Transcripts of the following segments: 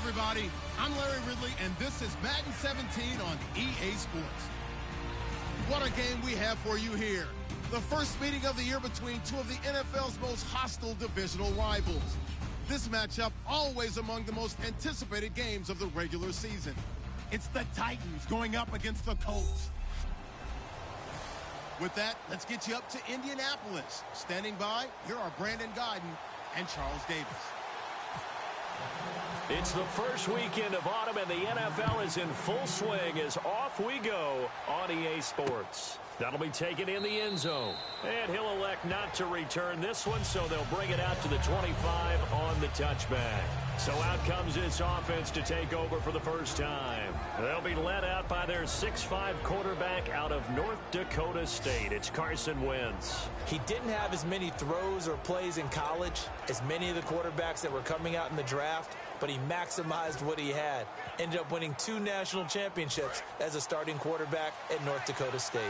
everybody. I'm Larry Ridley, and this is Madden 17 on EA Sports. What a game we have for you here. The first meeting of the year between two of the NFL's most hostile divisional rivals. This matchup always among the most anticipated games of the regular season. It's the Titans going up against the Colts. With that, let's get you up to Indianapolis. Standing by, here are Brandon Guyton and Charles Davis. It's the first weekend of autumn, and the NFL is in full swing as off we go on EA Sports. That'll be taken in the end zone. And he'll elect not to return this one, so they'll bring it out to the 25 on the touchback. So out comes this offense to take over for the first time. They'll be led out by their 6'5 quarterback out of North Dakota State. It's Carson Wentz. He didn't have as many throws or plays in college as many of the quarterbacks that were coming out in the draft, but he maximized what he had. Ended up winning 2 national championships as a starting quarterback at North Dakota State.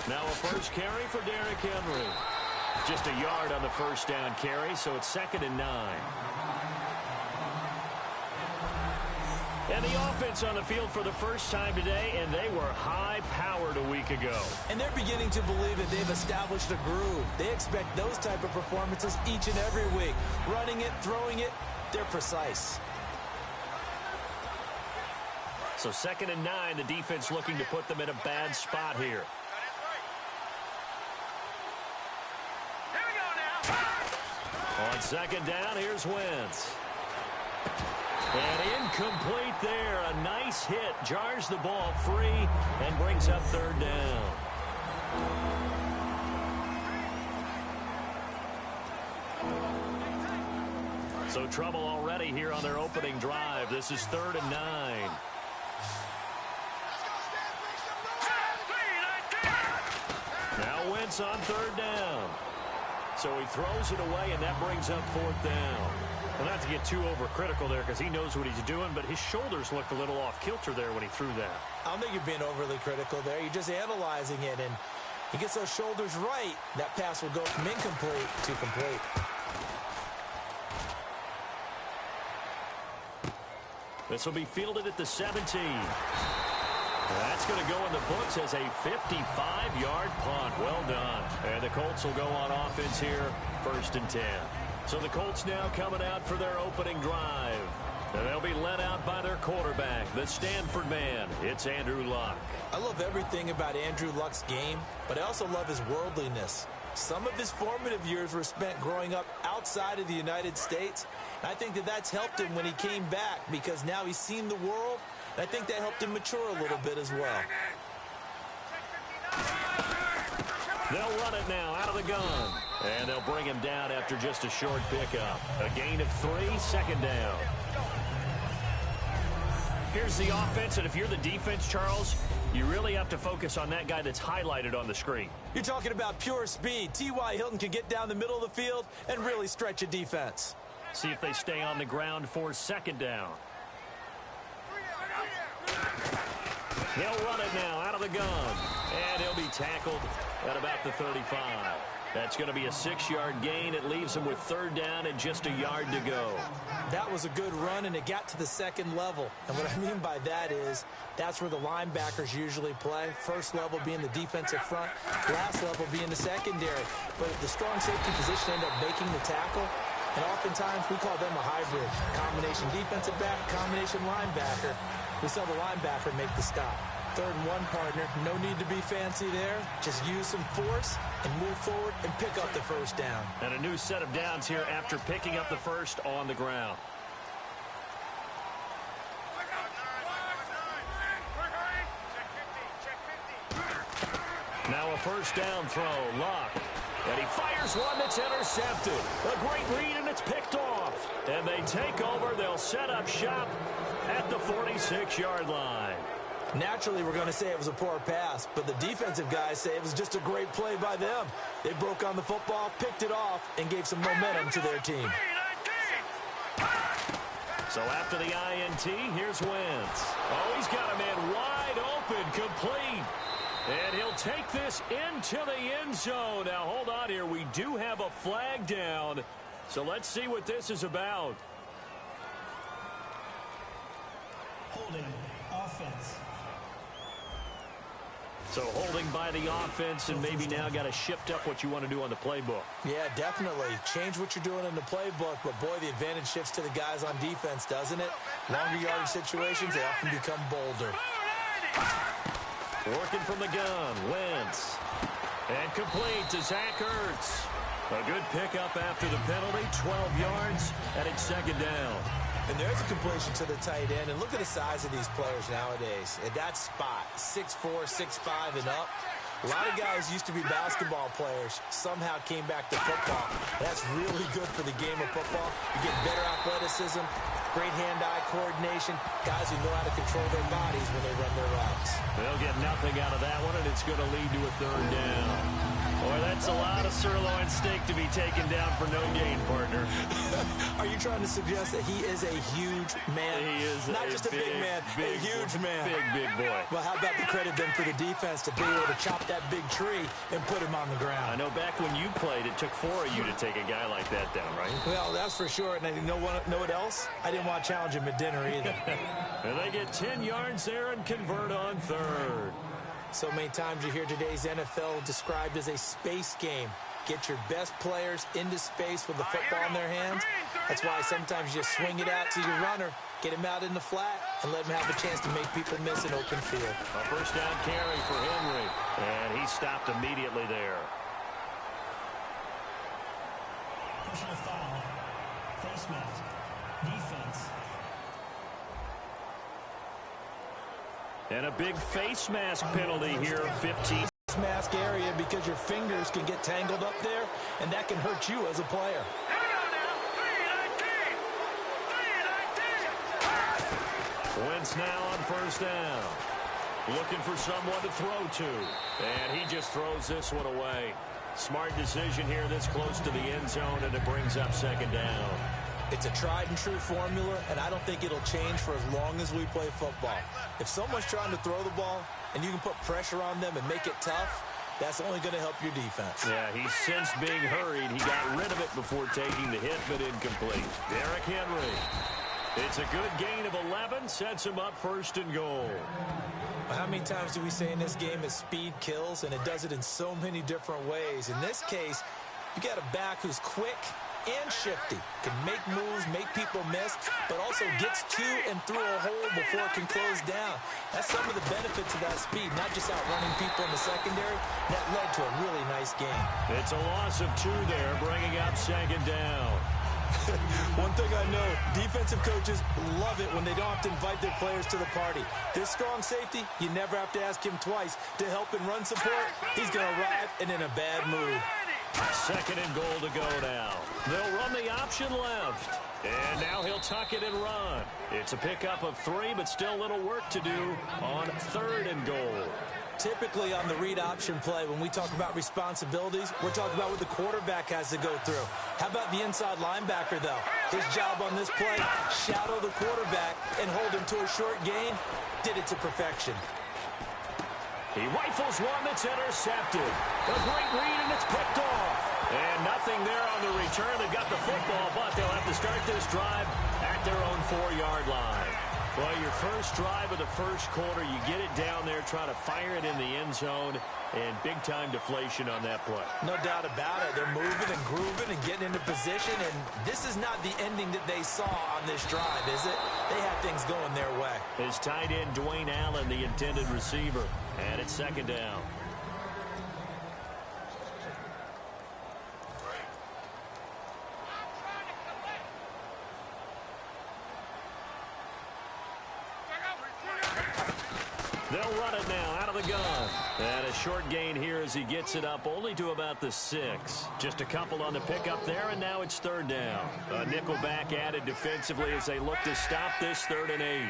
Now a first carry for Derrick Henry. Just a yard on the first down carry, so it's 2nd and 9. And the offense on the field for the first time today, and they were high-powered a week ago. And they're beginning to believe that they've established a groove. They expect those type of performances each and every week. Running it, throwing it, they're precise. So 2nd and 9, the defense looking to put them in a bad spot here. On 2nd down, here's Wentz. And incomplete there. A nice hit. Jars the ball free and brings up 3rd down. So trouble already here on their opening drive. This is 3rd and 9. Now Wentz on 3rd down. So he throws it away, and that brings up 4th down. Well, not to get too overcritical there because he knows what he's doing, but his shoulders looked a little off kilter there when he threw that. I don't think you're being overly critical there. You're just analyzing it, and he gets those shoulders right. That pass will go from incomplete to complete. This will be fielded at the 17. That's going to go in the books as a 55-yard punt. Well done. And the Colts will go on offense here, 1st and 10. So the Colts now coming out for their opening drive. And they'll be led out by their quarterback, the Stanford man. It's Andrew Luck. I love everything about Andrew Luck's game, but I also love his worldliness. Some of his formative years were spent growing up outside of the United States. And I think that that's helped him when he came back because now he's seen the world. And I think that helped him mature a little bit as well. They'll run it now out of the gun. And they'll bring him down after just a short pickup. A gain of 3, 2nd down. Here's the offense, and if you're the defense, Charles, you really have to focus on that guy that's highlighted on the screen. You're talking about pure speed. T.Y. Hilton can get down the middle of the field and really stretch a defense. See if they stay on the ground for 2nd down. He'll run it now out of the gun. And he'll be tackled at about the 35. That's going to be a 6-yard gain. It leaves him with 3rd down and just a yard to go. That was a good run, and it got to the 2nd level. And what I mean by that is that's where the linebackers usually play. First level being the defensive front, last level being the secondary. But if the strong safety position end up making the tackle, and oftentimes we call them a hybrid. Combination defensive back, combination linebacker. We saw the linebacker make the stop. 3rd and 1, partner. No need to be fancy there. Just use some force and move forward and pick up the 1st down. And a new set of downs here after picking up the 1st on the ground. Now a 1st down throw. Luck. And he fires one that's intercepted. A great read, and it's picked off. And they take over. They'll set up shop at the 46-yard line. Naturally, we're going to say it was a poor pass, but the defensive guys say it was just a great play by them. They broke on the football, picked it off, and gave some momentum to their team. So after the INT, here's Wentz. Oh, he's got a man wide open, complete. And he'll take this into the end zone. Now, hold on here. We do have a flag down. So let's see what this is about. Holding offense. So holding by the offense, and maybe now got to shift up what you want to do on the playbook. Yeah, definitely. Change what you're doing in the playbook, but boy, the advantage shifts to the guys on defense, doesn't it? Longer yardage situations, they often become bolder. Working from the gun, Wentz. And complete to Zach Ertz. A good pickup after the penalty, 12 yards, and it's second down. And there's a completion to the tight end. And look at the size of these players nowadays. At that spot, 6'4", 6'5", and up. A lot of guys used to be basketball players, somehow came back to football. That's really good for the game of football. You get better athleticism, great hand-eye coordination, guys who know how to control their bodies when they run their routes. They'll get nothing out of that one, and it's going to lead to a third down. Boy, that's a lot of sirloin steak to be taken down for no gain, partner. Are you trying to suggest that he is a huge man? He is not just a big man, a huge man. Big boy. Well, how about the credit then for the defense to be able to chop that big tree and put him on the ground? I know back when you played, it took 4 of you to take a guy like that down, right? Well, that's for sure. And you know what else? I didn't want to challenge him at dinner either. And they get 10 yards there and convert on third. So many times you hear today's NFL described as a space game. Get your best players into space with the football in their hands. That's why sometimes you just swing it out to your runner, get him out in the flat, and let him have a chance to make people miss an open field. A first down carry for Henry, and he stopped immediately there. Personal foul. Face mask. Defense. And a big face mask penalty here, 15. Mask area because your fingers can get tangled up there, and that can hurt you as a player. Wentz now on first down. Looking for someone to throw to. And he just throws this one away. Smart decision here this close to the end zone, and it brings up second down. It's a tried-and-true formula, and I don't think it'll change for as long as we play football. If someone's trying to throw the ball and you can put pressure on them and make it tough, that's only going to help your defense. Yeah, he's since being hurried. He got rid of it before taking the hit, but incomplete. Derrick Henry. It's a good gain of 11, sets him up first and goal. How many times do we say in this game that speed kills, and it does it in so many different ways? In this case, you got a back who's quick and shifty, can make moves, make people miss, but also gets to and through a hole before it can close down. That's some of the benefits of that speed, not just outrunning people in the secondary. That led to a really nice game. It's a loss of 2 there, bringing up second down. One thing I know, defensive coaches love it when they don't have to invite their players to the party. This strong safety, you never have to ask him twice to help in run support. He's going to arrive and in a bad mood. Second and goal to go now. They'll run the option left. And now he'll tuck it and run. It's a pickup of 3, but still a little work to do on third and goal. Typically on the read option play, when we talk about responsibilities, we're talking about what the quarterback has to go through. How about the inside linebacker, though? His job on this play, shadow the quarterback and hold him to a short gain. Did it to perfection. He rifles one that's intercepted. A great read, and it's picked off. And nothing there on the return. They've got the football, but they'll have to start this drive at their own 4-yard line. Well, your first drive of the first quarter, you get it down there, try to fire it in the end zone, and big-time deflation on that play. No doubt about it. They're moving and grooving and getting into position, and this is not the ending that they saw on this drive, is it? They had things going their way. His tight end, Dwayne Allen, the intended receiver, and it's second down. They'll run it now out of the gun. And a short gain here as he gets it up only to about the 6. Just a couple on the pickup there, and now it's third down. A nickel back added defensively as they look to stop this 3rd and 8.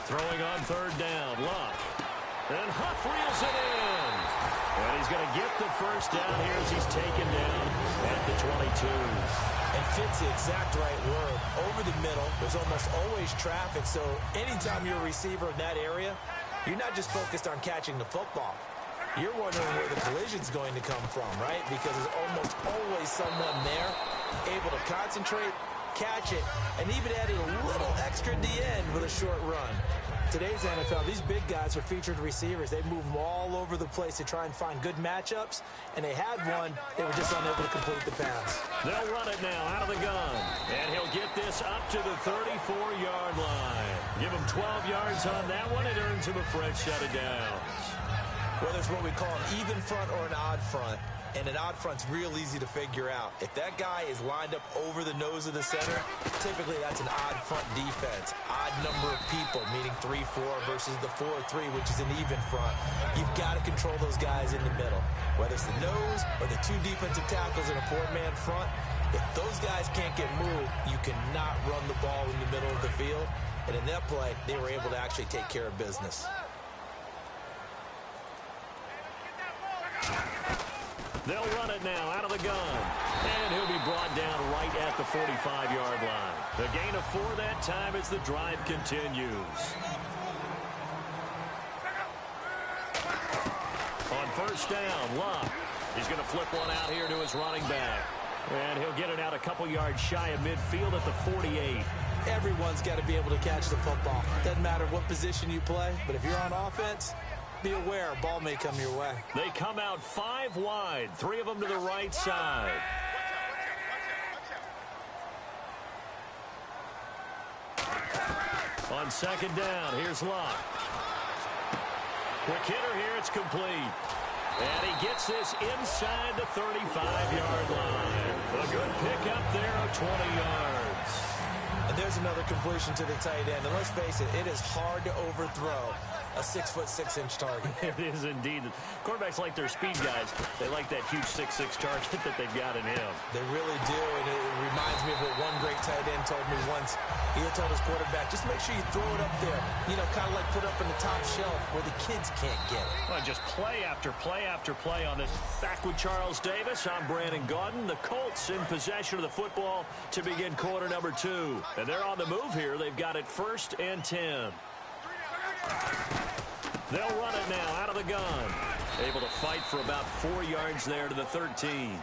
Throwing on third down, Luck. And Huff reels it in. And he's going to get the first down here as he's taken down at the 22. And fits the exact right word. Over the middle, there's almost always traffic, so anytime you're a receiver in that area, you're not just focused on catching the football. You're wondering where the collision's going to come from, right? Because there's almost always someone there able to concentrate, catch it, and even added a little extra at the end with a short run. Today's NFL, these big guys are featured receivers. They move them all over the place to try and find good matchups, and they had one. They were just unable to complete the pass. They'll run it now out of the gun, and he'll get this up to the 34-yard line. Give him 12 yards on that one. It earns him a fresh set of downs. Well, there's what we call an even front or an odd front, and an odd front's real easy to figure out. If that guy is lined up over the nose of the center, typically that's an odd front defense. Odd number of people, meaning 3-4 versus the 4-3, which is an even front. You've got to control those guys in the middle. Whether it's the nose or the two defensive tackles in a four-man front, if those guys can't get moved, you cannot run the ball in the middle of the field. And in that play, they were able to actually take care of business. They'll run it now out of the gun. And he'll be brought down right at the 45-yard line. The gain of 4 that time as the drive continues. On first down, Luck. He's going to flip one out here to his running back. And he'll get it out a couple yards shy of midfield at the 48. Everyone's got to be able to catch the football. Doesn't matter what position you play, but if you're on offense, be aware a ball may come your way. They come out 5 wide, 3 of them to the right side. On second down, here's Luck. Quick hitter here, it's complete. And he gets this inside the 35-yard line. A good pickup there of 20 yards. And there's another completion to the tight end. And let's face it, it is hard to overthrow a 6'6" target. It is indeed. Quarterbacks like their speed guys. They like that huge 6'6" target that they've got in him. They really do, and it reminds me of what one great tight end told me once. He told his quarterback, just make sure you throw it up there, you know, kind of like put up in the top shelf where the kids can't get it. Well, just play after play after play on this. Back with Charles Davis, I'm Brandon Gaudin. The Colts in possession of the football to begin quarter number 2. And they're on the move here. They've got it 1st and 10. They'll run it now out of the gun. Able to fight for about 4 yards there to the 13.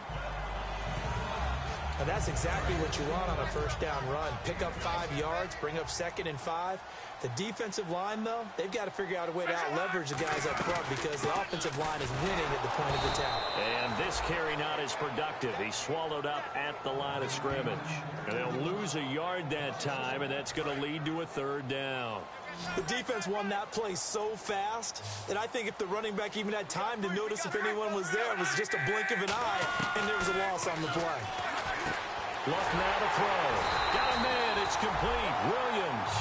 And that's exactly what you want on a first down run. Pick up 5 yards, bring up 2nd and 5. The defensive line, though, they've got to figure out a way to out-leverage the guys up front because the offensive line is winning at the point of attack. And this carry not as productive. He's swallowed up at the line of scrimmage. And they'll lose a yard that time, and that's going to lead to a 3rd down. The defense won that play so fast that I think if the running back even had time to notice if anyone was there, it was just a blink of an eye, and there was a loss on the play. Luck now to throw. Got a man. It's complete. Williams.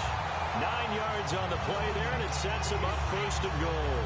9 yards on the play there, and it sets him up 1st and goal.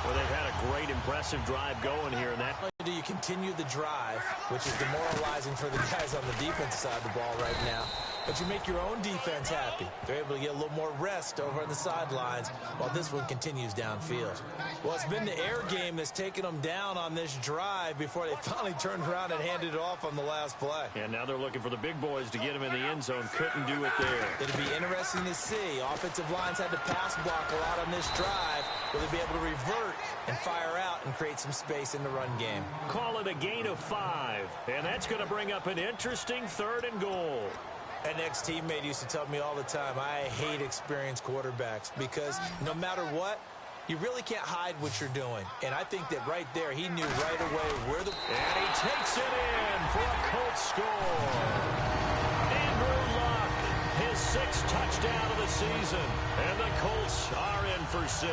Well, they've had a great, impressive drive going here. And that. Do you continue the drive, which is demoralizing for the guys on the defensive side of the ball right now, but you make your own defense happy. They're able to get a little more rest over on the sidelines while this one continues downfield. Well, it's been the air game that's taken them down on this drive before they finally turned around and handed it off on the last play. And now they're looking for the big boys to get him in the end zone. Couldn't do it there. It'll be interesting to see. Offensive lines had to pass block a lot on this drive. Will they be able to revert and fire out and create some space in the run game? Call it a gain of 5. And that's going to bring up an interesting 3rd and goal. An ex-teammate used to tell me all the time, I hate experienced quarterbacks because no matter what, you really can't hide what you're doing. And I think that right there, he knew right away where the... And he takes it in for a Colts score. Andrew Luck, his 6th touchdown of the season. And the Colts are in for 6.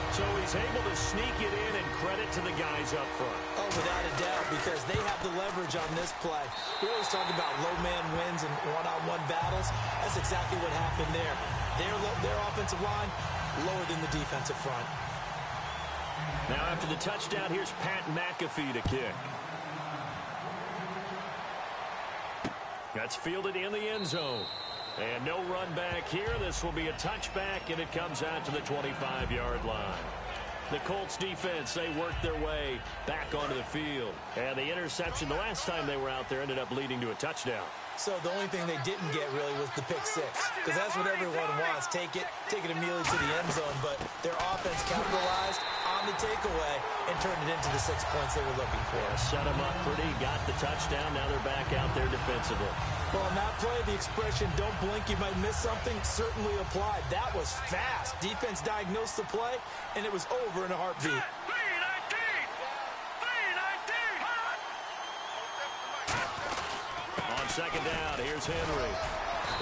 So he's able to sneak it in, and credit to the guys up front. Oh, without a doubt, because they have the leverage on this play. We always talk about low man wins and one-on-one battles. That's exactly what happened there. Their offensive line, lower than the defensive front. Now after the touchdown, here's Pat McAfee to kick. That's fielded in the end zone. And no run back here. This will be a touchback, and it comes out to the 25-yard line. The Colts defense, they worked their way back onto the field. And the interception the last time they were out there ended up leading to a touchdown. So the only thing they didn't get really was the pick six, because that's what everyone wants. Take it immediately to the end zone, but their offense capitalized on the takeaway and turned it into the 6 points they were looking for. Yeah, set them up pretty, got the touchdown, now they're back out there defensively. Well, on that play, the expression, don't blink, you might miss something, certainly applied. That was fast. Defense diagnosed the play, and it was over in a heartbeat. On second down, here's Henry.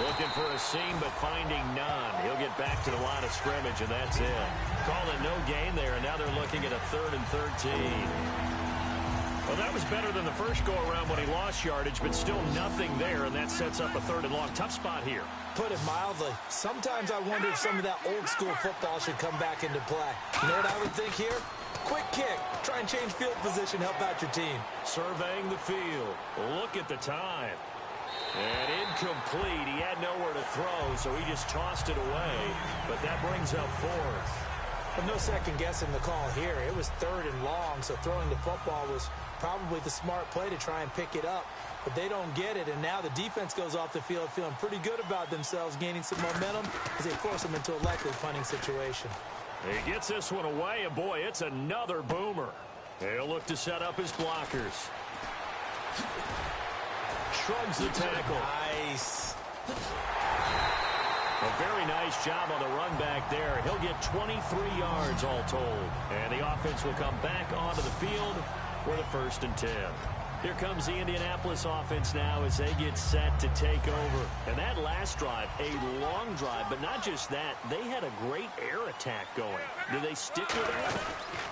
Looking for a seam, but finding none. He'll get back to the line of scrimmage, and that's it. Calling no gain there, and now they're looking at a 3rd and 13. Well, that was better than the first go-around when he lost yardage, but still nothing there, and that sets up a 3rd and long. Tough spot here. Put it mildly. Sometimes I wonder if some of that old-school football should come back into play. You know what I would think here? Quick kick. Try and change field position, help out your team. Surveying the field. Look at the time. And incomplete. He had nowhere to throw, so he just tossed it away. But that brings up 4th. But no second-guessing the call here. It was 3rd and long, so throwing the football was probably the smart play to try and pick it up. But they don't get it, and now the defense goes off the field feeling pretty good about themselves, gaining some momentum as they force them into a likely punting situation. He gets this one away, and boy, it's another boomer. He'll look to set up his blockers. Shrugs the tackle. Nice. A very nice job on the run back there. He'll get 23 yards all told. And the offense will come back onto the field with a 1st and 10. Here comes the Indianapolis offense now as they get set to take over. And that last drive, a long drive, but not just that, they had a great air attack going. Do they stick with that?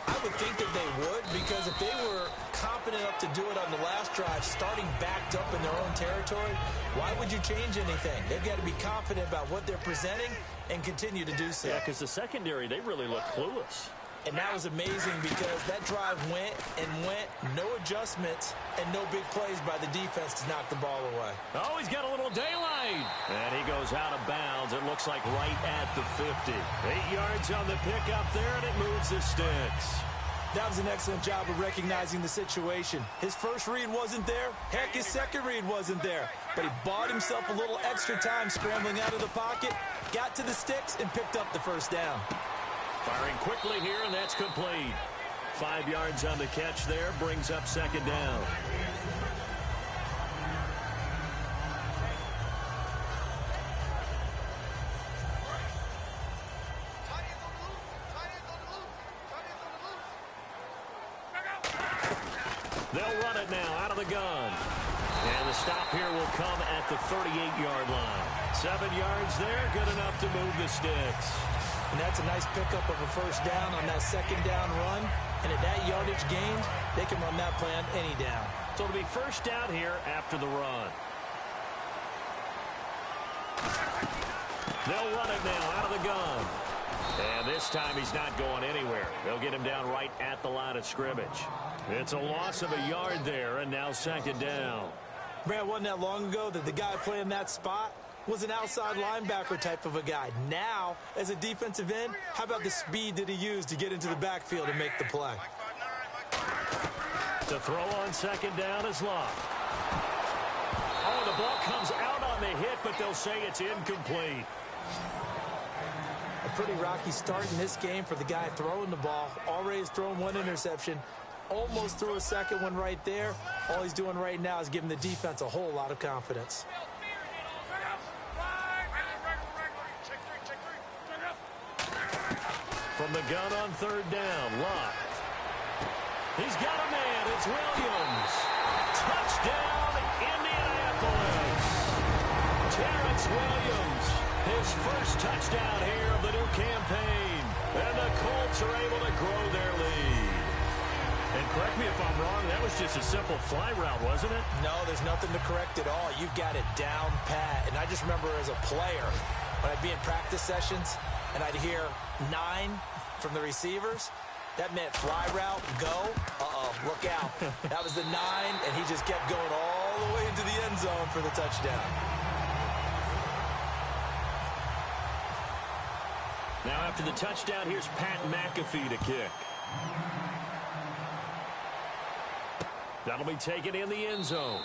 I would think that they would, because if they were confident enough to do it on the last drive, starting backed up in their own territory, why would you change anything? They've got to be confident about what they're presenting and continue to do so. Yeah, because the secondary, they really look clueless. And that was amazing because that drive went and went, no adjustments, and no big plays by the defense to knock the ball away. Oh, he's got a little daylight. And he goes out of bounds. It looks like right at the 50. 8 yards on the pickup there, and it moves the sticks. That was an excellent job of recognizing the situation. His first read wasn't there. Heck, his second read wasn't there. But he bought himself a little extra time scrambling out of the pocket, got to the sticks, and picked up the 1st down. Firing quickly here, and that's complete. 5 yards on the catch there, brings up 2nd down. They'll run it now out of the gun. And the stop here will come at the 38-yard line. 7 yards there, good enough to move the sticks. And that's a nice pickup of a 1st down on that 2nd down run. And at that yardage gained, they can run that play on any down. So it'll be 1st down here after the run. They'll run it now out of the gun. And this time he's not going anywhere. They'll get him down right at the line of scrimmage. It's a loss of a yard there, and now 2nd down. Brad, wasn't that long ago that the guy playing that spot was an outside linebacker type of a guy. Now, as a defensive end, how about the speed that he used to get into the backfield and make the play? To throw on 2nd down is Love. Oh, the ball comes out on the hit, but they'll say it's incomplete. A pretty rocky start in this game for the guy throwing the ball. Already has thrown 1 interception. Almost threw a 2nd one right there. All he's doing right now is giving the defense a whole lot of confidence. From the gun on 3rd down, Love. He's got a man. It's Williams. Touchdown, Indianapolis. Terrence Williams, his 1st touchdown here of the new campaign. And the Colts are able to grow their lead. And correct me if I'm wrong, that was just a simple fly route, wasn't it? No, there's nothing to correct at all. You've got it down pat. And I just remember as a player, when I'd be in practice sessions, and I'd hear 9 from the receivers, that meant fly route, go. Uh-oh, look out. That was the 9, and he just kept going all the way into the end zone for the touchdown. Now after the touchdown, here's Pat McAfee to kick. That'll be taken in the end zone.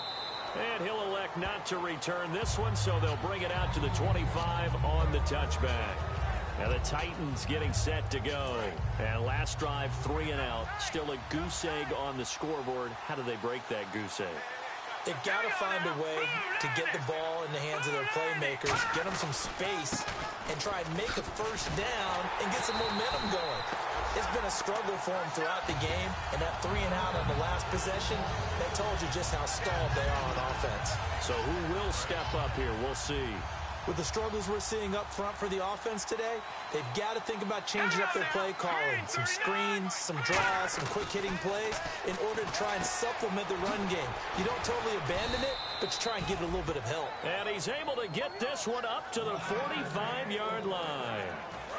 And he'll elect not to return this one, so they'll bring it out to the 25 on the touchback. Now the Titans getting set to go. And last drive, 3 and out. Still a goose egg on the scoreboard. How do they break that goose egg? They've got to find a way to get the ball in the hands of their playmakers, get them some space, and try and make a first down and get some momentum going. It's been a struggle for them throughout the game, and that 3 and out on the last possession, that told you just how stalled they are on offense. So who will step up here? We'll see. With the struggles we're seeing up front for the offense today, they've got to think about changing up their play calling. Some screens, some draws, some quick-hitting plays in order to try and supplement the run game. You don't totally abandon it, but you try and give it a little bit of help. And he's able to get this one up to the 45-yard line.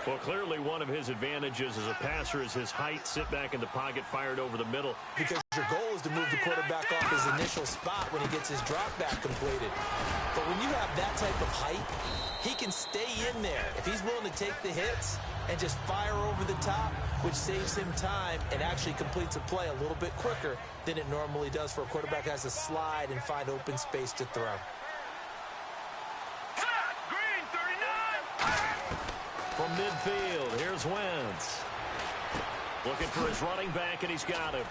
Well, clearly one of his advantages as a passer is his height. Sit back in the pocket, fired over the middle. Because your goal is to move the quarterback off his initial spot when he gets his drop back completed. But when you have that type of height, he can stay in there. If he's willing to take the hits and just fire over the top, which saves him time and actually completes a play a little bit quicker than it normally does for a quarterback that has to slide and find open space to throw. From midfield, here's Wentz. Looking for his running back, and he's got him.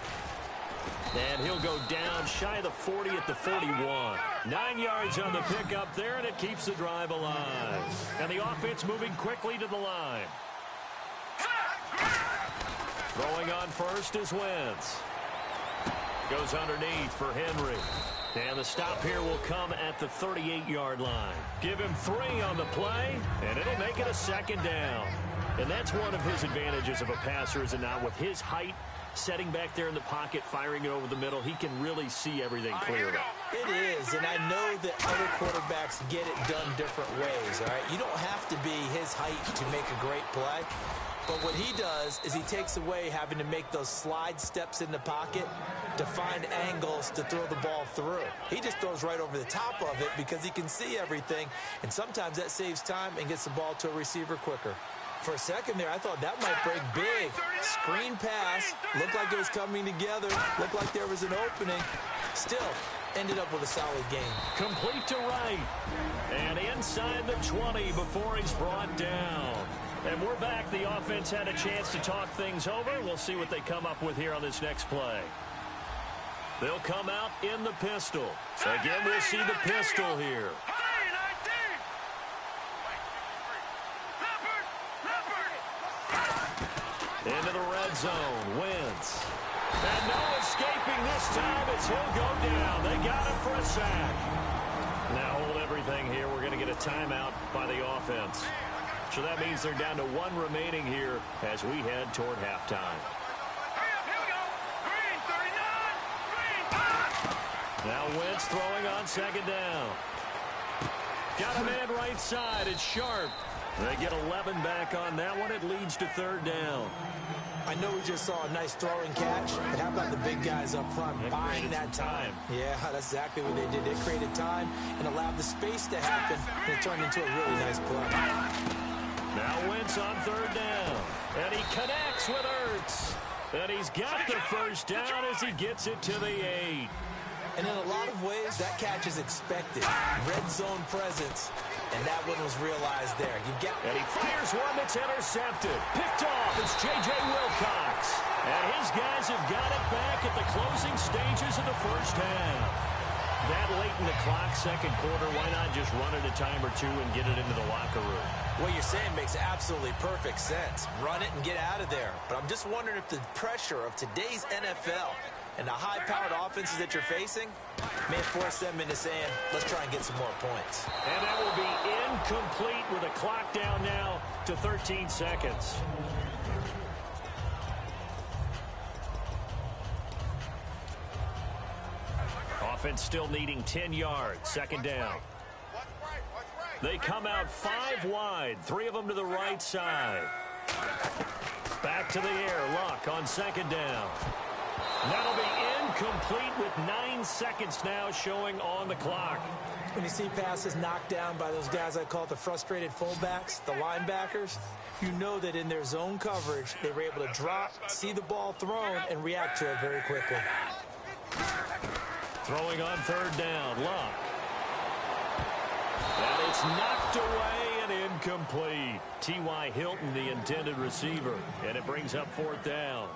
And he'll go down shy of the 40 at the 41. 9 yards on the pickup there, and it keeps the drive alive. And the offense moving quickly to the line. Throwing on first is Wentz. Goes underneath for Henry. And the stop here will come at the 38-yard line. Give him 3 on the play, and it'll make it a second down. And that's one of his advantages of a passer, is it not? With his height, setting back there in the pocket, firing it over the middle, he can really see everything clearly. It is, and I know that other quarterbacks get it done different ways, all right? You don't have to be his height to make a great play. But what he does is he takes away having to make those slide steps in the pocket to find angles to throw the ball through. He just throws right over the top of it because he can see everything, and sometimes that saves time and gets the ball to a receiver quicker. For a second there, I thought that might break big. Screen pass, looked like it was coming together, looked like there was an opening. Still, ended up with a solid game. Complete to right, and inside the 20 before he's brought down. And we're back. The offense had a chance to talk things over. We'll see what they come up with here on this next play. They'll come out in the pistol. Again, we'll see the pistol here. Into the red zone. Wentz. And no escaping this time as he'll go down. They got him for a sack. Now hold everything here. We're going to get a timeout by the offense. So that means they're down to 1 remaining here as we head toward halftime. Now Wentz throwing on second down. Got a man right side. It's Sharp. They get 11 back on that one. It leads to 3rd down. I know we just saw a nice throwing catch, but how about the big guys up front buying that time? Yeah, that's exactly what they did. They created time and allowed the space to happen, and it turned into a really nice play. Now Wentz on 3rd down, and he connects with Ertz. And he's got the first down as he gets it to the 8. And in a lot of ways, that catch is expected. Red zone presence, and that one was realized there. And he fires one that's intercepted. Picked off, it's J.J. Wilcox. And his guys have got it back at the closing stages of the first half. That late in the clock, second quarter, why not just run it a time or two and get it into the locker room? What you're saying makes absolutely perfect sense. Run it and get out of there. But I'm just wondering if the pressure of today's NFL and the high-powered offenses that you're facing may force them into saying, let's try and get some more points. And that will be incomplete with a clock down now to 13 seconds. Offense still needing 10 yards. Second down. They come out 5 wide. 3 of them to the right side. Back to the air. Luck on second down. That'll be incomplete with 9 seconds now showing on the clock. When you see passes knocked down by those guys I call the frustrated fullbacks, the linebackers, you know that in their zone coverage, they were able to drop, see the ball thrown, and react to it very quickly. Throwing on third down, Luck. And it's knocked away and incomplete. T.Y. Hilton, the intended receiver, and it brings up fourth down.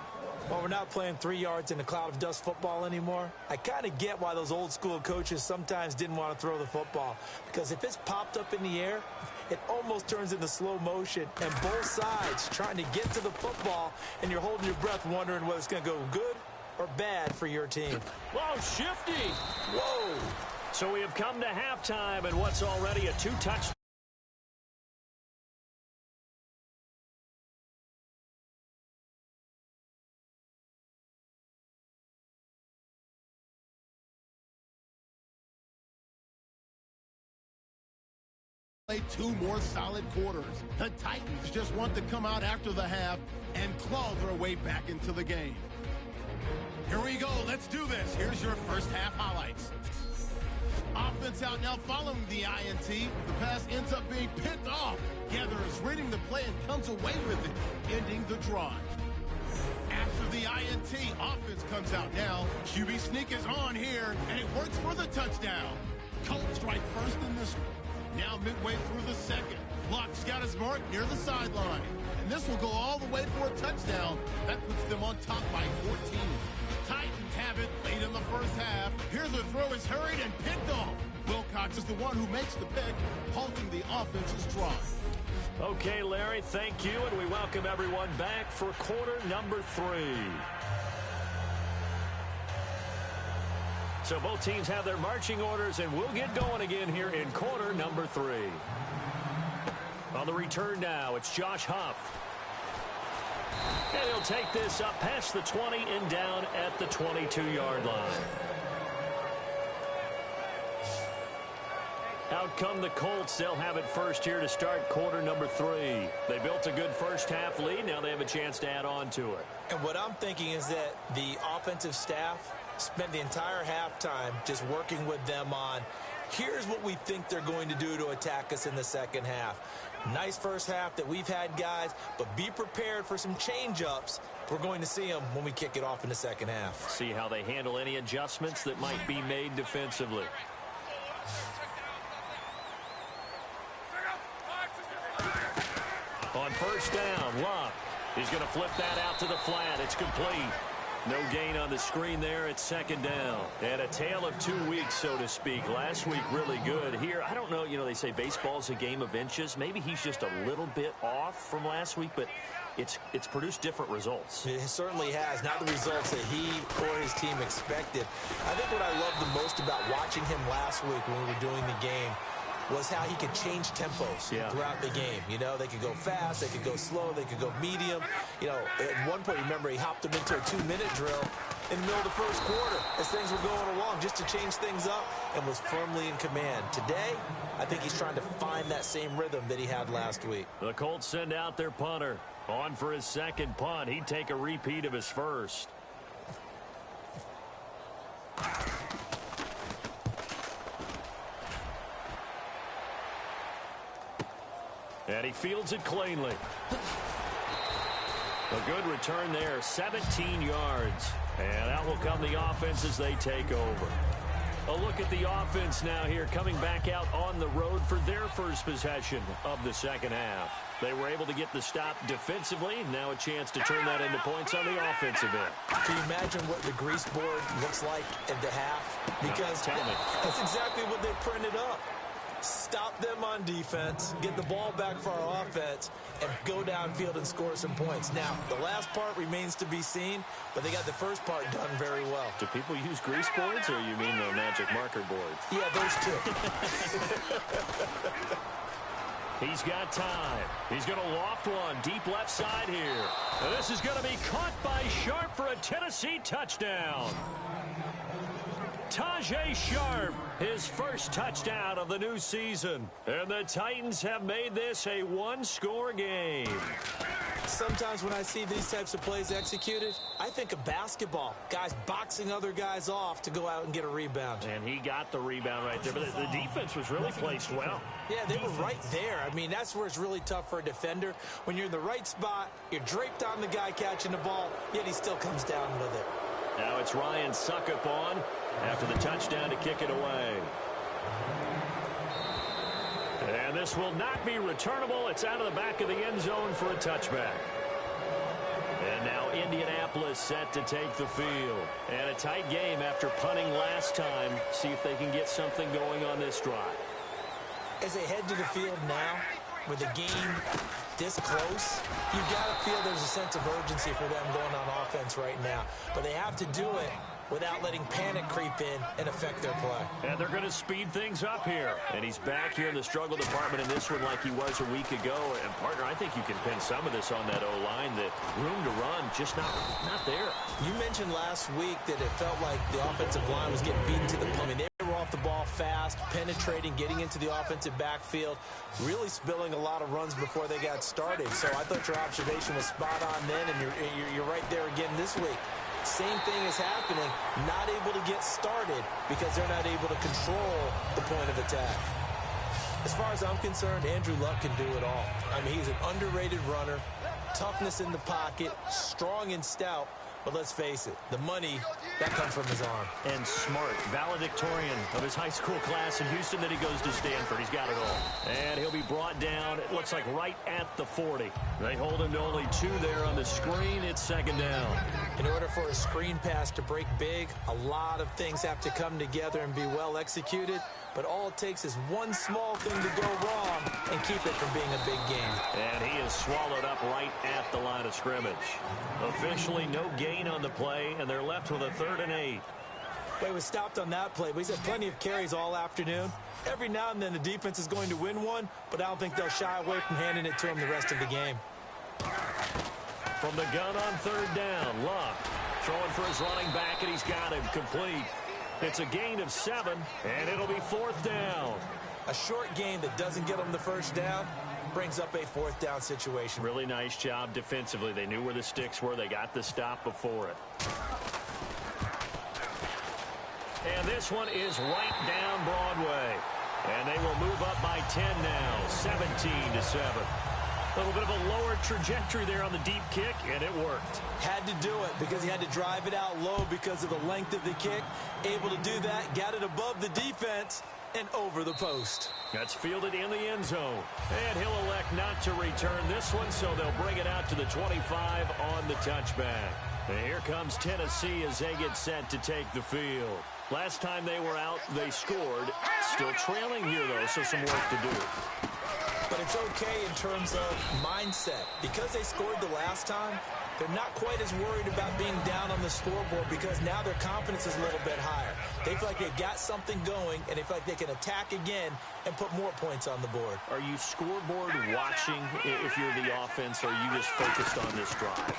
Well, we're not playing 3 yards in a cloud of dust football anymore. I kind of get why those old school coaches sometimes didn't want to throw the football, because if it's popped up in the air, it almost turns into slow motion, and both sides trying to get to the football, and you're holding your breath wondering whether it's going to go good or bad for your team. Whoa, shifty. Whoa. So we have come to halftime, and what's already a 2-touchdown. Play 2 more solid quarters. The Titans just want to come out after the half and claw their way back into the game. Here we go. Let's do this. Here's your first half highlights. Offense out now following the INT. The pass ends up being picked off. Gather is reading the play and comes away with it, ending the drive. After the INT, offense comes out now. QB sneak is on here, and it works for the touchdown. Colts strike first in this one. Now midway through the second. Luck's got his mark near the sideline. And this will go all the way for a touchdown. That puts them on top by 14. Titans have it late in the first half. Here the throw is hurried and picked off. Wilcox is the one who makes the pick, halting the offense's drive. Okay, Larry, thank you, and we welcome everyone back for quarter number 3. So both teams have their marching orders, and we'll get going again here in quarter number 3. On the return now, it's Josh Huff. And he'll take this up past the 20 and down at the 22-yard line. Out come the Colts. They'll have it first here to start quarter number 3. They built a good first half lead. Now they have a chance to add on to it. And what I'm thinking is that the offensive staff spent the entire halftime just working with them on, here's what we think they're going to do to attack us in the second half. Nice first half that we've had, guys, but be prepared for some change-ups. We're going to see them when we kick it off in the second half. See how they handle any adjustments that might be made defensively. On first down, Luck. He's going to flip that out to the flat. It's complete. No gain on the screen there. It's second down. And a tale of 2 weeks, so to speak. Last week, really good. Here, I don't know, they say baseball's a game of inches. Maybe he's just a little bit off from last week, but it's produced different results. It certainly has. Not the results that he or his team expected. I think what I loved the most about watching him last week when we were doing the game was how he could change tempos throughout the game. They could go fast, they could go slow, they could go medium. At one point, remember, he hopped them into a 2-minute drill in the middle of the first quarter as things were going along just to change things up, and was firmly in command. Today, I think he's trying to find that same rhythm that he had last week. The Colts send out their punter. On for his second punt. He'd take a repeat of his first. And he fields it cleanly. A good return there, 17 yards. And out will come the offense as they take over. A look at the offense now here, coming back out on the road for their first possession of the second half. They were able to get the stop defensively. Now a chance to turn that into points on the offensive end. Can you imagine what the grease board looks like at the half? Because that's exactly what they printed up. Stop them on defense, get the ball back for our offense, and go downfield and score some points. Now, the last part remains to be seen, but they got the first part done very well. Do people use grease boards, or you mean the magic marker boards? Yeah, those two. He's got time. He's going to loft one deep left side here. And this is going to be caught by Sharp for a Tennessee touchdown. Tajay Sharp, his first touchdown of the new season. And the Titans have made this a one-score game. Sometimes when I see these types of plays executed, I think of basketball. Guys boxing other guys off to go out and get a rebound. And he got the rebound right there. But the defense was really placed well. Yeah, they were right there. I mean, that's where it's really tough for a defender. When you're in the right spot, you're draped on the guy catching the ball, yet he still comes down with it. Now it's Ryan Suckup on. after the touchdown to kick it away. And this will not be returnable. It's out of the back of the end zone for a touchback. And now Indianapolis set to take the field. And a tight game after punting last time. See if they can get something going on this drive. As they head to the field now, with the game this close, you got to feel there's a sense of urgency for them going on offense right now. But they have to do it without letting panic creep in and affect their play. And they're going to speed things up here. And he's back here in the struggle department in this one like he was a week ago. And, partner, I think you can pin some of this on that O-line. The room to run just not there. You mentioned last week that it felt like the offensive line was getting beaten to the punch. I mean, they were off the ball fast, penetrating, getting into the offensive backfield, really spilling a lot of runs before they got started. So I thought your observation was spot on then, and you're right there again this week. Same thing is happening, not able to get started because they're not able to control the point of attack. As far as I'm concerned, Andrew Luck can do it all. I mean, he's an underrated runner, toughness in the pocket, strong and stout. But let's face it, the money, that comes from his arm. And smart, valedictorian of his high school class in Houston. Then he goes to Stanford. He's got it all. And he'll be brought down, it looks like right at the 40. They hold him to only 2 there on the screen. It's second down. In order for a screen pass to break big, a lot of things have to come together and be well executed. But all it takes is one small thing to go wrong and keep it from being a big game. And he is swallowed up right at the line of scrimmage. Officially no gain on the play, and they're left with a 3rd and 8. Well, he was stopped on that play, but he's had plenty of carries all afternoon. Every now and then the defense is going to win one, but I don't think they'll shy away from handing it to him the rest of the game. From the gun on 3rd down, Luck throwing for his running back, and he's got him complete. It's a gain of 7, and it'll be 4th down. A short gain that doesn't get them the first down brings up a 4th down situation. Really nice job defensively. They knew where the sticks were. They got the stop before it. And this one is right down Broadway. And they will move up by 10 now, 17-7. A little bit of a lower trajectory there on the deep kick, and it worked. Had to do it because he had to drive it out low because of the length of the kick. Able to do that, got it above the defense and over the post. That's fielded in the end zone. And he'll elect not to return this one, so they'll bring it out to the 25 on the touchback. And here comes Tennessee as they get set to take the field. Last time they were out, they scored. Still trailing here, though, so some work to do. But it's okay in terms of mindset. Because they scored the last time, they're not quite as worried about being down on the scoreboard because now their confidence is a little bit higher. They feel like they've got something going, and they feel like they can attack again and put more points on the board. Are you scoreboard watching if you're the offense, or are you just focused on this drive?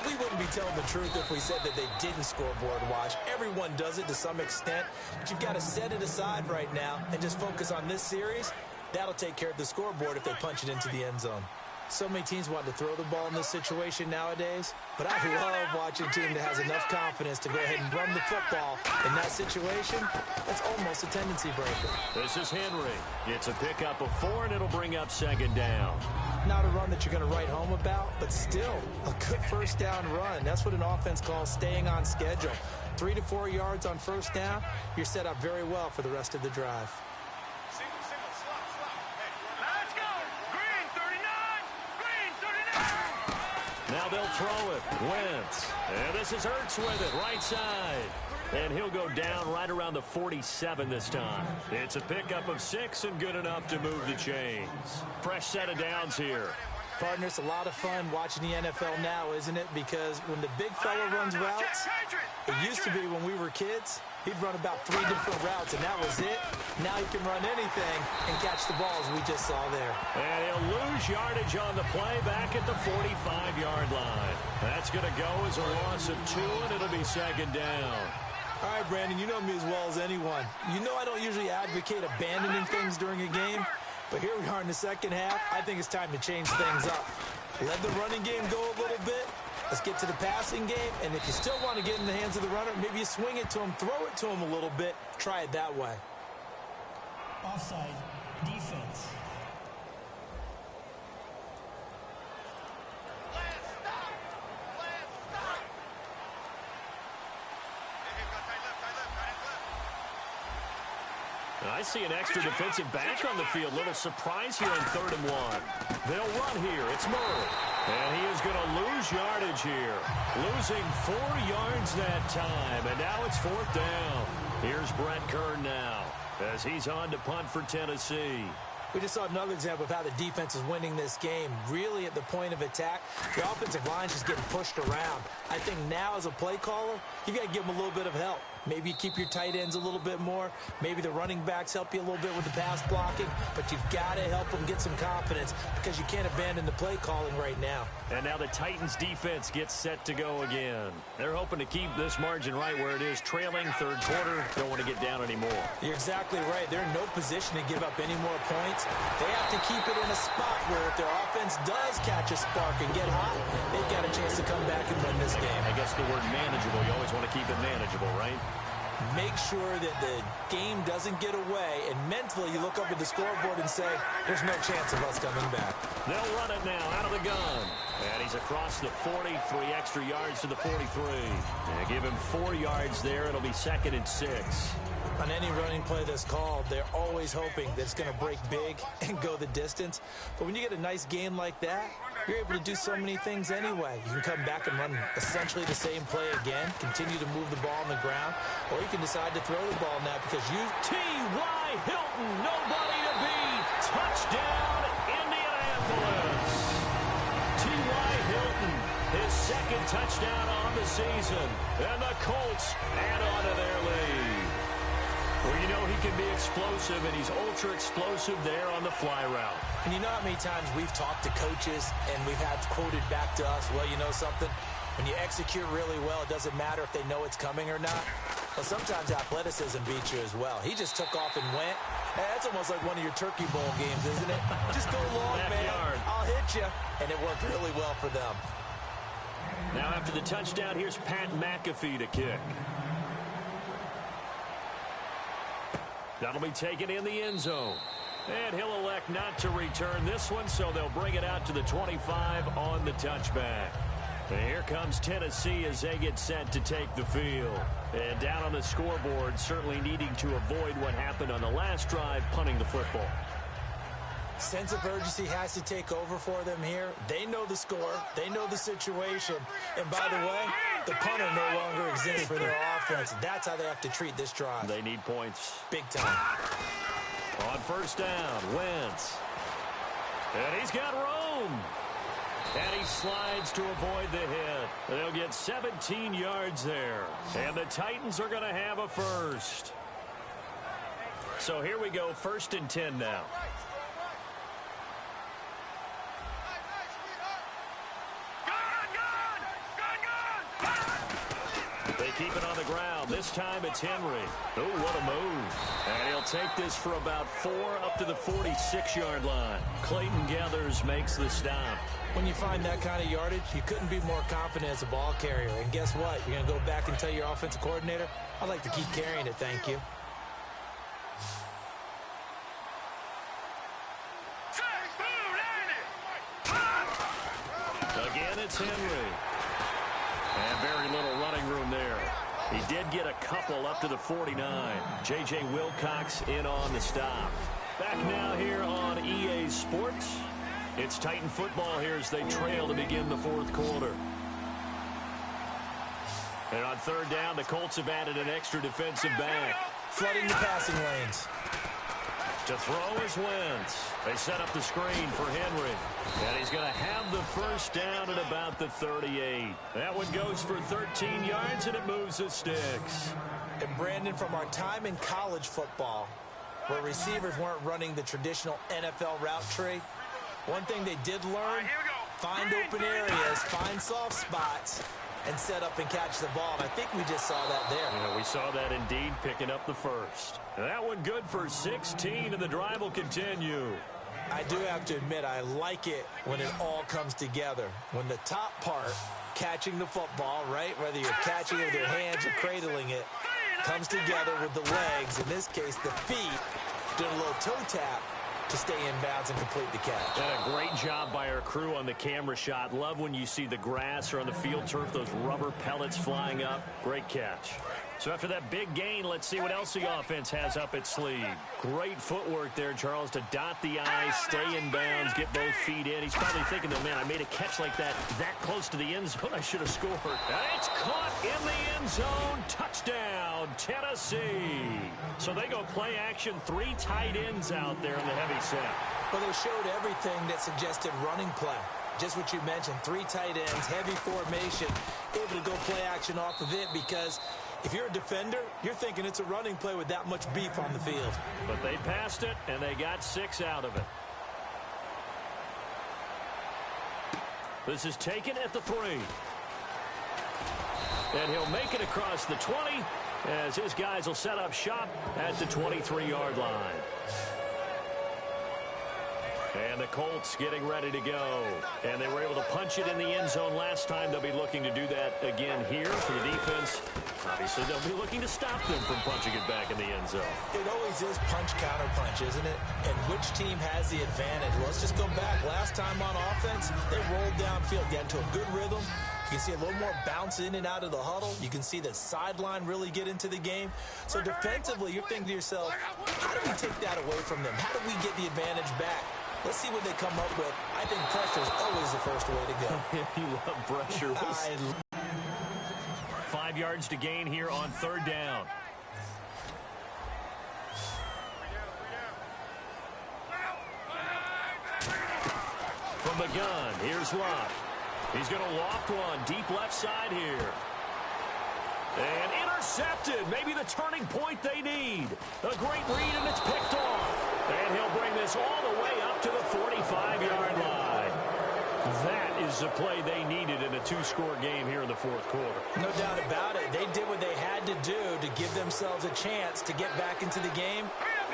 We wouldn't be telling the truth if we said that they didn't scoreboard watch. Everyone does it to some extent, but you've got to set it aside right now and just focus on this series. That'll take care of the scoreboard if they punch it into the end zone. So many teams want to throw the ball in this situation nowadays, but I love watching a team that has enough confidence to go ahead and run the football. In that situation, that's almost a tendency breaker. This is Henry. It's a pickup of 4, and it'll bring up 2nd down. Not a run that you're going to write home about, but still a good first down run. That's what an offense calls staying on schedule. 3 to 4 yards on first down, you're set up very well for the rest of the drive. Now they'll throw it. Wentz. And this is Ertz with it, right side. And he'll go down right around the 47 this time. It's a pickup of 6 and good enough to move the chains. Fresh set of downs here. Partner, it's a lot of fun watching the NFL now, isn't it? Because when the big fella runs routes, it used to be when we were kids, he'd run about 3 different routes, and that was it. Now he can run anything and catch the ball, as we just saw there. And he'll lose yardage on the play back at the 45-yard line. That's going to go as a loss of 2, and it'll be 2nd down. All right, Brandon, you know me as well as anyone. You know I don't usually advocate abandoning things during a game, but here we are in the second half. I think it's time to change things up. Let the running game go a little bit. Let's get to the passing game, and if you still want to get in the hands of the runner, maybe you swing it to him, throw it to him a little bit, try it that way. Offside, defense. I see an extra defensive back on the field. Little surprise here on 3rd and 1. They'll run here. It's Murray. And he is going to lose yardage here. Losing 4 yards that time. And now it's 4th down. Here's Brett Kern now as he's on to punt for Tennessee. We just saw another example of how the defense is winning this game. Really at the point of attack, the offensive line is just getting pushed around. I think now as a play caller, you got to give them a little bit of help. Maybe you keep your tight ends a little bit more. Maybe the running backs help you a little bit with the pass blocking. But you've got to help them get some confidence because you can't abandon the play calling right now. And now the Titans defense gets set to go again. They're hoping to keep this margin right where it is, trailing 3rd quarter. Don't want to get down anymore. You're exactly right. They're in no position to give up any more points. They have to keep it in a spot where if their offense does catch a spark and get hot, they've got a chance to come back and win this game. I guess the word manageable, you always want to keep it manageable, right? Make sure that the game doesn't get away, and mentally you look up at the scoreboard and say, there's no chance of us coming back. They'll run it now out of the gun. And he's across the 40, 3 extra yards to the 43. And give him 4 yards there. It'll be 2nd and 6. On any running play that's called, they're always hoping that it's going to break big and go the distance. But when you get a nice game like that, you're able to do so many things anyway. You can come back and run essentially the same play again, continue to move the ball on the ground, or you can decide to throw the ball now because you... T.Y. Hilton, nobody to beat. Touchdown, Indianapolis. T.Y. Hilton, his 2nd touchdown on the season. And the Colts add on to their lead. Well, you know he can be explosive, and he's ultra-explosive there on the fly route. And you know how many times we've talked to coaches, and we've had quoted back to us, well, you know something? When you execute really well, it doesn't matter if they know it's coming or not. But sometimes athleticism beats you as well. He just took off and went. Hey, that's almost like one of your Turkey Bowl games, isn't it? Just go long, man. I'll hit you. And it worked really well for them. Now after the touchdown, here's Pat McAfee to kick. That'll be taken in the end zone. And he'll elect not to return this one, so they'll bring it out to the 25 on the touchback. And here comes Tennessee as they get set to take the field. And down on the scoreboard, certainly needing to avoid what happened on the last drive, punting the football. Sense of urgency has to take over for them here. They know the score. They know the situation. And by the way, the punter no longer exists for their offense. That's how they have to treat this drive. They need points. Big time. On 1st down, Wentz. And he's got room. And he slides to avoid the hit. They'll get 17 yards there. And the Titans are going to have a first. So here we go, 1st and 10 now. They keep it on the ground. This time it's Henry. Oh, what a move. And he'll take this for about 4 up to the 46-yard line. Clayton Gathers makes the stop. When you find that kind of yardage, you couldn't be more confident as a ball carrier. And guess what? You're going to go back and tell your offensive coordinator, I'd like to keep carrying it, thank you. Again, it's Henry. And very little running room there. He did get a couple up to the 49. J.J. Wilcox in on the stop. Back now here on EA Sports. It's Titan football here as they trail to begin the 4th quarter. And on 3rd down, the Colts have added an extra defensive back. Flooding the passing lanes. To throw is Wentz. They set up the screen for Henry. And he's going to have the 1st down at about the 38. That one goes for 13 yards, and it moves the sticks. And Brandon, from our time in college football, where receivers weren't running the traditional NFL route tree, one thing they did learn, find open areas, find soft spots, and set up and catch the ball. And I think we just saw that there. Yeah, we saw that indeed, picking up the 1st. And that one good for 16, and the drive will continue. I do have to admit, I like it when it all comes together. When the top part, catching the football, right, whether you're catching it with your hands or cradling it, comes together with the legs, in this case the feet, doing a little toe tap to stay in bounds and complete the catch. And a great job by our crew on the camera shot. Love when you see the grass or on the field turf, those rubber pellets flying up. Great catch. So after that big gain, let's see what else the offense has up its sleeve. Great footwork there, Charles, to dot the I, stay in bounds, get both feet in. He's probably thinking, though, man, I made a catch like that close to the end zone. I should have scored. And it's caught in the end zone. Touchdown, Tennessee. So they go play action, 3 tight ends out there in the heavy set. Well, they showed everything that suggested running play. Just what you mentioned, 3 tight ends, heavy formation, able to go play action off of it because if you're a defender, you're thinking it's a running play with that much beef on the field. But they passed it, and they got 6 out of it. This is taken at the 3. And he'll make it across the 20 as his guys will set up shop at the 23-yard line. And the Colts getting ready to go. And they were able to punch it in the end zone last time. They'll be looking to do that again here for the defense. Obviously, they'll be looking to stop them from punching it back in the end zone. It always is punch-counter-punch, isn't it? And which team has the advantage? Let's just go back. Last time on offense, they rolled downfield, got into a good rhythm. You can see a little more bounce in and out of the huddle. You can see the sideline really get into the game. So defensively, you're thinking to yourself, how do we take that away from them? How do we get the advantage back? Let's see what they come up with. I think pressure is always the first way to go. You love pressure. 5 yards to gain here on 3rd down. From the gun, here's Locke. He's going to loft one deep left side here. And intercepted. Maybe the turning point they need. A great read, and it's picked off. And he'll bring this all the way up to the 45-yard line. That is the play they needed in a 2-score game here in the 4th quarter. No doubt about it. They did what they had to do to give themselves a chance to get back into the game.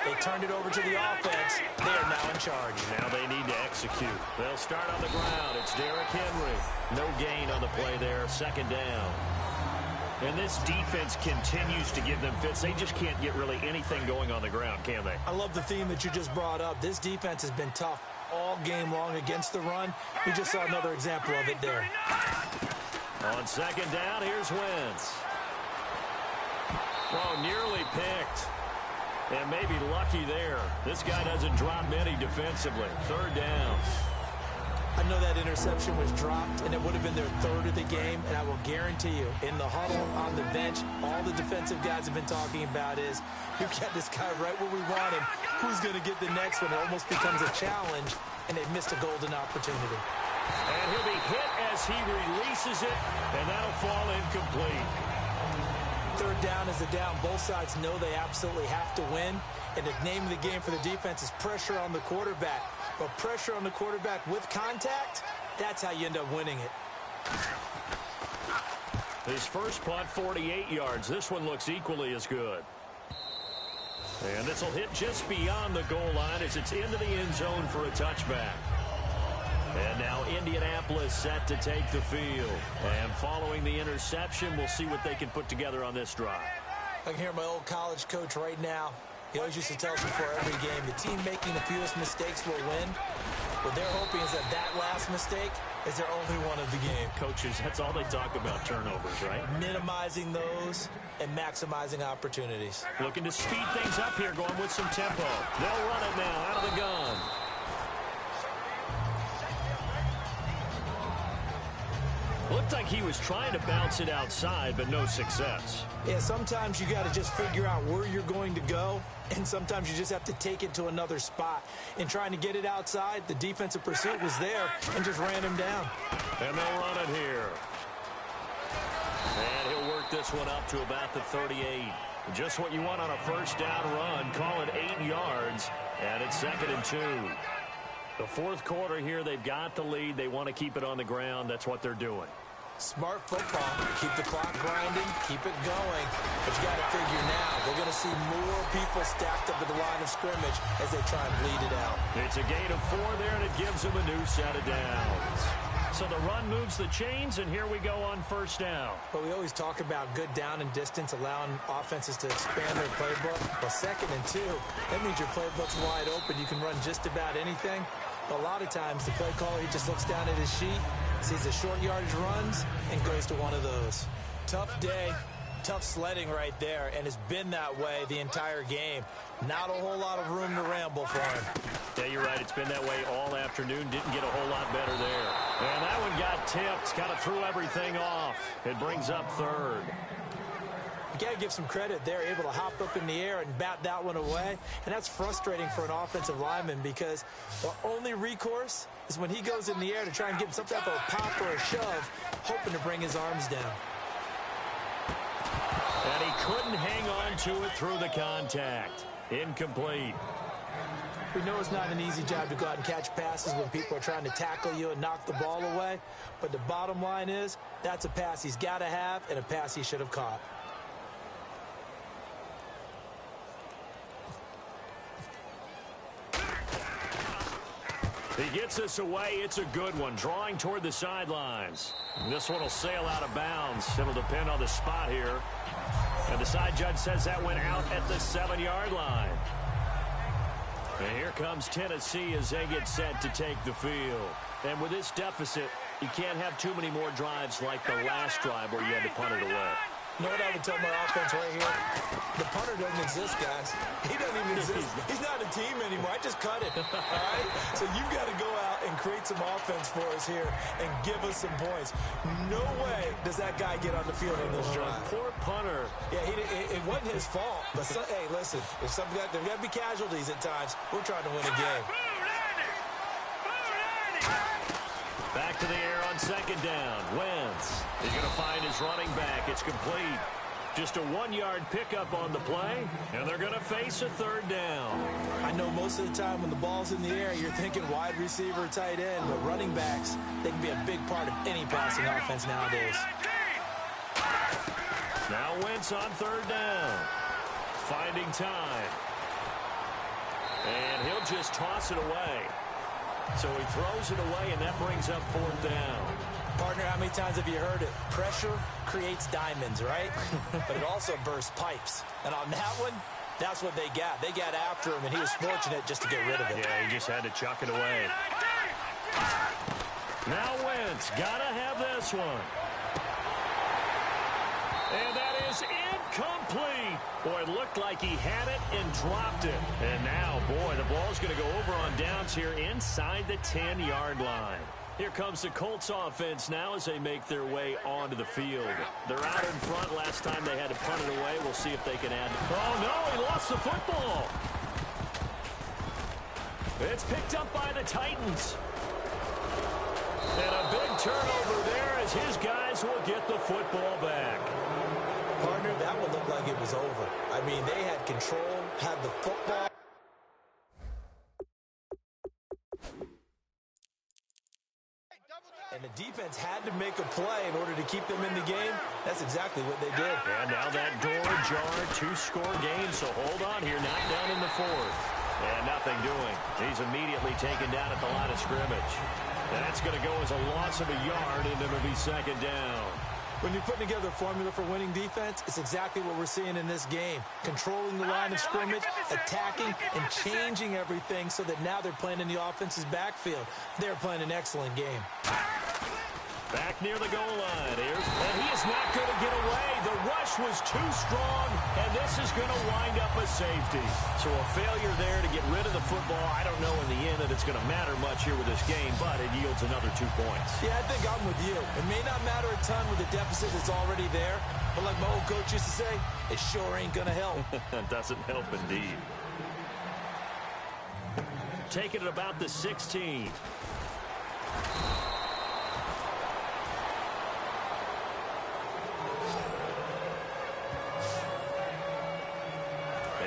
They turned it over to the offense. They are now in charge. Now they need to execute. They'll start on the ground. It's Derrick Henry. No gain on the play there. 2nd down. And this defense continues to give them fits. They just can't get really anything going on the ground, can they? I love the theme that you just brought up. This defense has been tough all game long against the run. We just saw another example of it there. On 2nd down, here's Wentz. Oh, nearly picked. And maybe lucky there. This guy doesn't drop many defensively. 3rd down. I know that interception was dropped, and it would have been their 3rd of the game, and I will guarantee you, in the huddle, on the bench, all the defensive guys have been talking about is, we've got this guy right where we want him. Who's going to get the next one? It almost becomes a challenge, and they've missed a golden opportunity. And he'll be hit as he releases it, and that'll fall incomplete. 3rd down is a down. Both sides know they absolutely have to win, and the name of the game for the defense is pressure on the quarterback. But pressure on the quarterback with contact, that's how you end up winning it. His first punt, 48 yards. This one looks equally as good. And this will hit just beyond the goal line as it's into the end zone for a touchback. And now Indianapolis set to take the field. And following the interception, we'll see what they can put together on this drive. I can hear my old college coach right now. He always used to tell us before every game, the team making the fewest mistakes will win. What they're hoping is that last mistake is their only one of the game. Coaches, that's all they talk about, turnovers, right? Minimizing those and maximizing opportunities. Looking to speed things up here, going with some tempo. They'll run it now out of the gun. Looked like he was trying to bounce it outside, but no success. Yeah, sometimes you got to just figure out where you're going to go, and sometimes you just have to take it to another spot. In trying to get it outside, the defensive pursuit was there and just ran him down. And they'll run it here. And he'll work this one up to about the 38. Just what you want on a 1st down run. Call it 8 yards, and it's 2nd and 2. The 4th quarter here, they've got the lead. They want to keep it on the ground. That's what they're doing. Smart football. Keep the clock grinding. Keep it going. But you got to figure now, they're going to see more people stacked up at the line of scrimmage as they try and bleed it out. It's a gain of 4 there, and it gives them a new set of downs. So the run moves the chains, and here we go on 1st down. But we always talk about good down and distance, allowing offenses to expand their playbook. Well, 2nd and 2, that means your playbook's wide open. You can run just about anything. But a lot of times, the play caller, he just looks down at his sheet, sees the short yardage runs, and goes to one of those. Tough day, Tough sledding right there, and it's been that way the entire game. Not a whole lot of room to ramble for him. Yeah, you're right. It's been that way all afternoon. Didn't get a whole lot better there. And that one got tipped. Kind of threw everything off. It brings up third. You got to give some credit. They're able to hop up in the air and bat that one away. And that's frustrating for an offensive lineman because the only recourse is when he goes in the air to try and give some type of a pop or a shove, hoping to bring his arms down. And he couldn't hang on to it through the contact. Incomplete. We know it's not an easy job to go out and catch passes when people are trying to tackle you and knock the ball away. But the bottom line is, that's a pass he's got to have and a pass he should have caught. He gets this away. It's a good one. Drawing toward the sidelines. And this one will sail out of bounds. It'll depend on the spot here. And the side judge says that went out at the 7-yard line. And here comes Tennessee as they get set to take the field. And with this deficit, you can't have too many more drives like the last drive where you had to punt it away. You know what I would tell my offense right here? The punter doesn't exist, guys. He doesn't even exist. He's not a team anymore. I just cut it, all right? So you've got to go out and create some offense for us here and give us some points. No way does that guy get on the field in this drive. Poor punter. Yeah, it wasn't his fault. But, hey, listen, if there's got to be casualties at times, we're trying to win a game. Back to the air on second down. Wentz. He's going to find his running back. It's complete. Just a 1-yard pickup on the play, and they're going to face a third down. I know most of the time when the ball's in the air, you're thinking wide receiver, tight end, but running backs, they can be a big part of any passing offense nowadays. Now Wentz on third down. Finding time. And he'll just toss it away. So he throws it away, and that brings up fourth down. Partner, how many times have you heard it? Pressure creates diamonds, right? But it also bursts pipes. And on that one, that's what they got. They got after him, and he was fortunate just to get rid of it. Yeah, he just had to chuck it away. Now Wentz, gotta have this one. And that is incomplete. Boy, it looked like he had it and dropped it. And now, boy, the ball's going to go over on downs here inside the 10-yard line. Here comes the Colts offense now as they make their way onto the field. They're out in front. Last time they had to punt it away. We'll see if they can add. Oh, no, he lost the football. It's picked up by the Titans. And a big turnover there as his guys will get the football back. Partner, that one looked like it was over. I mean, they had control, had the football. And the defense had to make a play in order to keep them in the game. That's exactly what they did. And now that door ajar, 2-score game, so hold on here, not down in the fourth. And nothing doing. He's immediately taken down at the line of scrimmage. And that's going to go as a loss of a yard, and it'll be second down. When you're putting together a formula for winning defense, it's exactly what we're seeing in this game. Controlling the line of scrimmage, attacking, and changing everything so that now they're playing in the offense's backfield. They're playing an excellent game. Back near the goal line. And he is not going to get away. The rush was too strong, and this is going to wind up a safety. So a failure there to get rid of the football. I don't know in the end that it's going to matter much here with this game, but it yields another 2 points. Yeah, I think I'm with you. It may not matter a ton with the deficit that's already there, but like my old coach used to say, it sure ain't going to help. Doesn't help indeed. Taking it about the 16.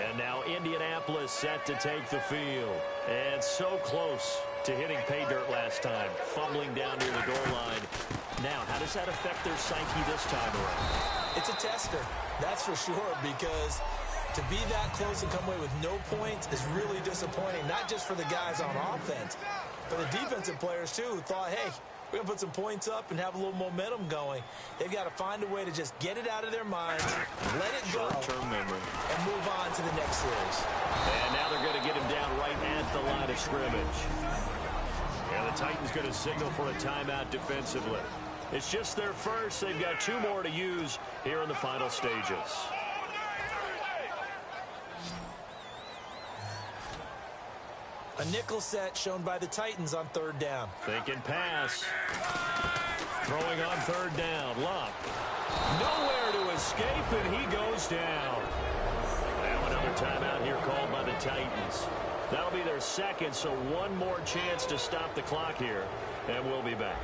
And now Indianapolis set to take the field. And so close to hitting pay dirt last time. Fumbling down near the goal line. Now, how does that affect their psyche this time around? It's a tester, that's for sure, because to be that close and come away with no points is really disappointing, not just for the guys on offense, but the defensive players, too, who thought, hey, we're going to put some points up and have a little momentum going. They've got to find a way to just get it out of their minds, let it go, short-term memory, and move on to the next series. And now they're going to get him down right at the line of scrimmage. And the Titans going to signal for a timeout defensively. It's just their first. They've got 2 more to use here in the final stages. A nickel set shown by the Titans on 3rd down. Thinking pass. Throwing on 3rd down. Luck. Nowhere to escape, and he goes down. Now another timeout here called by the Titans. That'll be their second, so 1 more chance to stop the clock here, and we'll be back.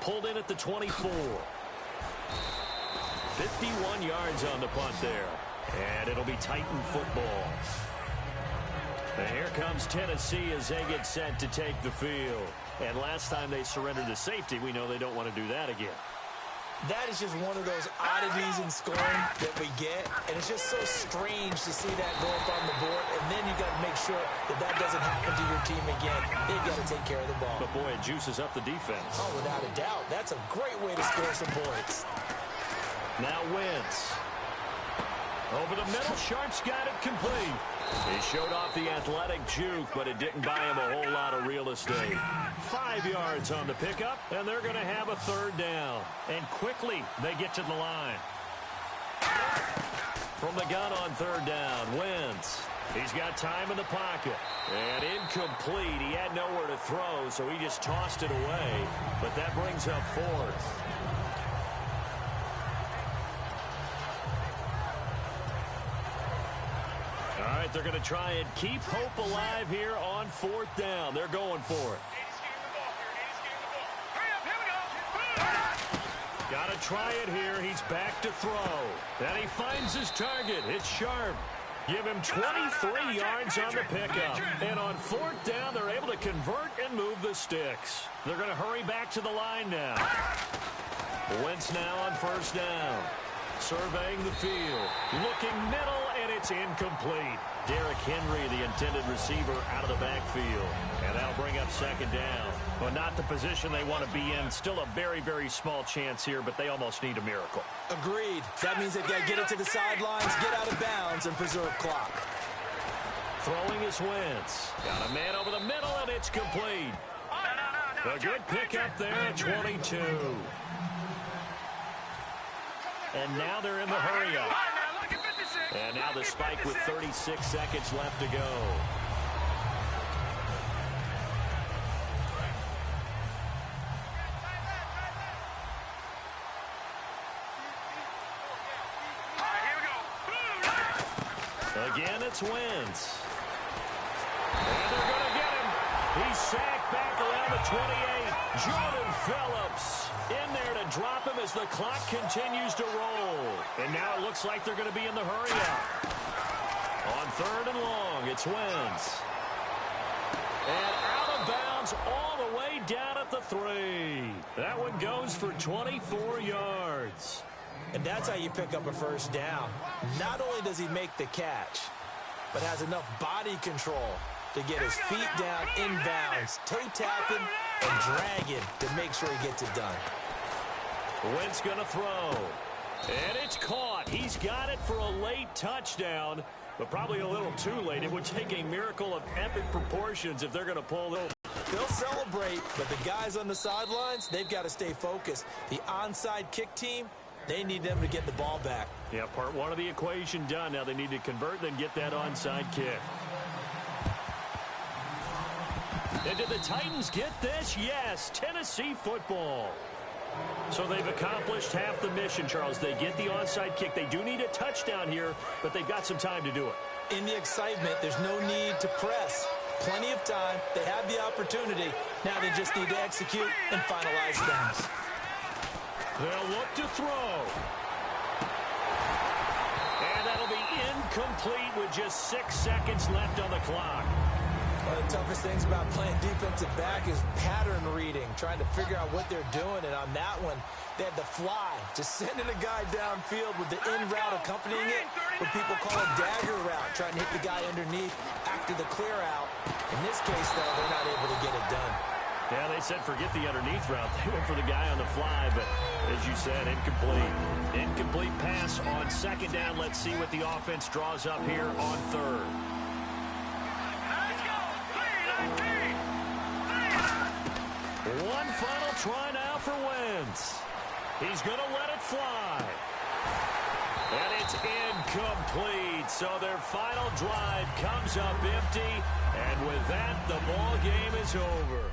Pulled in at the 24. 51 yards on the punt there. And it'll be Titan football. And here comes Tennessee as they get set to take the field. And last time they surrendered to safety, we know they don't want to do that again. That is just one of those oddities in scoring that we get. And it's just so strange to see that go up on the board. And then you got to make sure that that doesn't happen to your team again. They've got to take care of the ball. But, boy, it juices up the defense. Oh, without a doubt. That's a great way to score some points. Now Wentz. Over the middle, Sharp's got it complete. He showed off the athletic juke, but it didn't buy him a whole lot of real estate. 5 yards on the pickup, and they're going to have a 3rd down. And quickly, they get to the line. From the gun on 3rd down, Wentz. He's got time in the pocket. And incomplete. He had nowhere to throw, so he just tossed it away. But that brings up 4th. All right, they're going to try and keep hope alive here on 4th down. They're going for it. Got to try it here. He's back to throw. And he finds his target. It's Sharp. Give him 23 yards on the pickup. And on 4th down, they're able to convert and move the sticks. They're going to hurry back to the line now. Wentz now on 1st down. Surveying the field. Looking middle, and it's incomplete. Derrick Henry, the intended receiver, out of the backfield. And that'll bring up 2nd down. But not the position they want to be in. Still a very, very small chance here, but they almost need a miracle. Agreed. That means they've got to get it to the sidelines, get out of bounds, and preserve clock. Throwing is Wentz. Got a man over the middle, and it's complete. A good pickup there at 22. And now they're in the hurry-up. And now the spike with 36 seconds left to go. Again, it's Wentz. And they're going to get him. He's sacked back around the 28. Jordan Phillips in there to drop him as the clock continues to roll. And now it looks like they're going to be in the hurry-up. On 3rd and long, it's Wentz. And out of bounds all the way down at the 3. That one goes for 24 yards. And that's how you pick up a 1st down. Not only does he make the catch, but has enough body control to get his feet down inbounds, toe tapping and dragging to make sure he gets it done. Wentz going to throw. And it's caught. He's got it for a late touchdown, but probably a little too late. It would take a miracle of epic proportions if they're going to pull those. They'll celebrate, but the guys on the sidelines, they've got to stay focused. The onside kick team, they need them to get the ball back. Yeah, part 1 of the equation done. Now they need to convert, then get that onside kick. And did the Titans get this? Yes, Tennessee football. So they've accomplished half the mission, Charles. They get the onside kick. They do need a touchdown here, but they've got some time to do it. In the excitement, there's no need to press. Plenty of time. They have the opportunity. Now they just need to execute and finalize things. They'll look to throw. And that'll be incomplete with just 6 seconds left on the clock. One of the toughest things about playing defensive back is pattern reading, trying to figure out what they're doing. And on that one, they had the fly, just sending a guy downfield with the in route accompanying it, what people call a dagger route, trying to hit the guy underneath after the clear out. In this case, though, they're not able to get it done. Yeah, they said forget the underneath route. They went for the guy on the fly, but as you said, incomplete. Incomplete pass on second down. Let's see what the offense draws up here on third. One final try now for Wentz. He's going to let it fly. And it's incomplete. So their final drive comes up empty. And with that, the ball game is over.